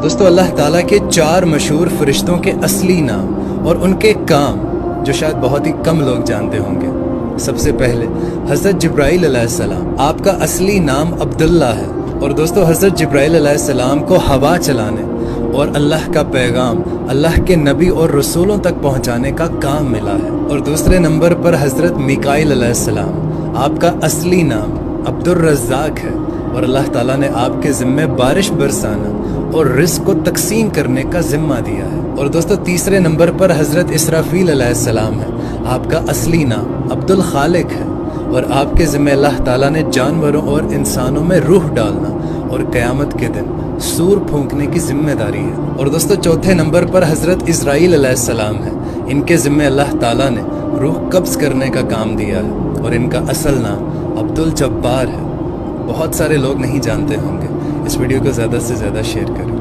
دوستو اللہ تعالیٰ کے 4 مشہور فرشتوں کے اصلی نام اور ان کے کام جو شاید بہت ہی کم لوگ جانتے ہوں گے۔ سب سے پہلے حضرت جبرائیل علیہ السلام، آپ کا اصلی نام عبداللہ ہے، اور دوستو حضرت جبرائیل علیہ السلام کو ہوا چلانے اور اللہ کا پیغام اللہ کے نبی اور رسولوں تک پہنچانے کا کام ملا ہے۔ اور دوسرے نمبر پر حضرت میکائیل علیہ السلام، آپ کا اصلی نام عبد الرزاق ہے، اور اللہ تعالیٰ نے آپ کے ذمے بارش برسانا اور رزق کو تقسیم کرنے کا ذمہ دیا ہے۔ اور دوستو تیسرے نمبر پر حضرت اسرافیل علیہ السلام ہے، آپ کا اصلی نام عبد الخالق ہے، اور آپ کے ذمہ اللہ تعالیٰ نے جانوروں اور انسانوں میں روح ڈالنا اور قیامت کے دن سور پھونکنے کی ذمہ داری ہے۔ اور دوستو چوتھے نمبر پر حضرت اسرائیل علیہ السلام ہے، ان کے ذمہ اللہ تعالیٰ نے روح قبض کرنے کا کام دیا ہے، اور ان کا اصل نام عبد الجبار ہے۔ بہت سارے لوگ نہیں جانتے ہوں گے، اس ویڈیو کو زیادہ سے زیادہ شیئر کریں۔